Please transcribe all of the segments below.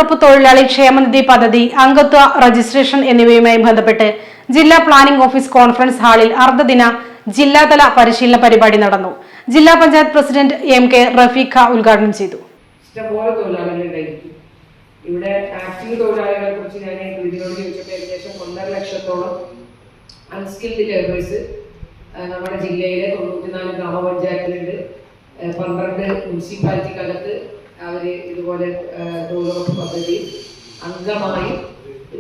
തൊഴിലുറപ്പ് തൊഴിലാളി ക്ഷേമനിധി പദ്ധതി അംഗത്വ രജിസ്ട്രേഷൻ എന്നിവയുമായി ബന്ധപ്പെട്ട് ജില്ലാ പ്ലാനിംഗ് ഓഫീസ് കോൺഫറൻസ് ഹാളിൽ അർദ്ധദിന ജില്ലാതല പരിശീലന പരിപാടി നടന്നു. ജില്ലാ പഞ്ചായത്ത് പ്രസിഡന്റ് MK റഫീഖ ഉദ്ഘാടനം ചെയ്തു. ഇഷ്ടംപോലെ തൊഴിലാളികളുണ്ടായിരിക്കും. ഇവിടെ ആക്റ്റീവ് തൊഴിലാളികളെ കുറിച്ച് ഞാൻ ഇതിനോട് ചോദിച്ചപ്പോൾ ഏകദേശം 1.5 ലക്ഷത്തോളം അൺസ്കിൽഡ് ലേബേഴ്സ് നമ്മുടെ ജില്ലയിലെ 94 ഗ്രാമപഞ്ചായത്തിലുണ്ട്. 12 മുനിസിപ്പാലിറ്റിക്കകത്ത് അവർ ഇതുപോലെ തൊഴിലുറപ്പ് പദ്ധതി അംഗമായി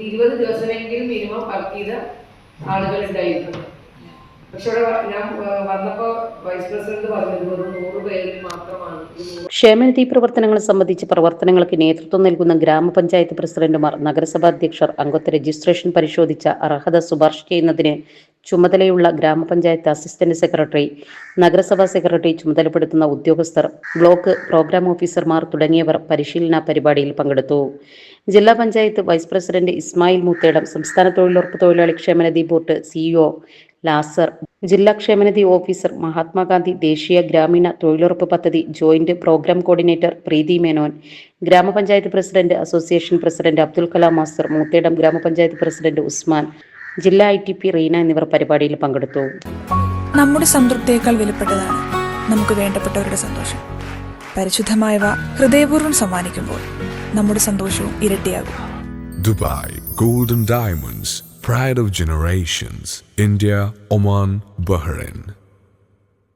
20 ദിവസമെങ്കിലും മിനിമം വർക്ക് ചെയ്ത ആളുകളുണ്ടായിരുന്നു. പക്ഷെ ഇവിടെ ഞാൻ വന്നപ്പോൾ വൈസ് പ്രസിഡന്റ് പറഞ്ഞത് വെറും 100 പേരിൽ മാത്രമാണ്. ക്ഷേമനിധി പ്രവർത്തനങ്ങൾ സംബന്ധിച്ച് പ്രവർത്തനങ്ങൾക്ക് നേതൃത്വം നൽകുന്ന ഗ്രാമപഞ്ചായത്ത് പ്രസിഡന്റുമാർ, നഗരസഭാ അധ്യക്ഷർ അംഗത്വ രജിസ്ട്രേഷൻ പരിശോധിച്ച അർഹത ശുപാർശ ചെയ്യുന്നതിന് ചുമതലയുള്ള ഗ്രാമപഞ്ചായത്ത് അസിസ്റ്റന്റ് സെക്രട്ടറി, നഗരസഭാ സെക്രട്ടറി ചുമതലപ്പെടുത്തുന്ന ഉദ്യോഗസ്ഥർ, ബ്ലോക്ക് പ്രോഗ്രാം ഓഫീസർമാർ തുടങ്ങിയവർ പരിശീലന പരിപാടിയിൽ പങ്കെടുത്തു. ജില്ലാ പഞ്ചായത്ത് വൈസ് പ്രസിഡന്റ് ഇസ്മായിൽ മൂത്തേടം, സംസ്ഥാന തൊഴിലുറപ്പ് തൊഴിലാളി ക്ഷേമനിധി ബോർഡ് CEO ലാസർ, ജില്ലാ ക്ഷേമനിധി ഓഫീസർ, മഹാത്മാഗാന്ധി ദേശീയ ഗ്രാമീണ തൊഴിലുറപ്പ് പദ്ധതി ജോയിന്റ് പ്രോഗ്രാം കോർഡിനേറ്റർ പ്രീതി മേനോൻ, ഗ്രാമപഞ്ചായത്ത് president association president Abdul Kalam master, Moothedam ഗ്രാമപഞ്ചായത്ത് പ്രസിഡന്റ് ഉസ്മാൻ, ജില്ലാ ITP റീന എന്നിവർ പരിപാടിയിൽ പങ്കെടുത്തു. നമ്മുടെ സംതൃപ്തിയേക്കാൾ വിലപ്പെട്ടതാണ് നമുക്ക് വേണ്ടപ്പെട്ടവരുടെ സന്തോഷം. പരിശുദ്ധമായവ ഹൃദയപൂർവ്വം സമ്മാനിക്കുമ്പോൾ നമ്മുടെ സന്തോഷവും ഇരട്ടിയാകും. Dubai Golden Diamonds, pride of generations. India, Oman, Bahrain.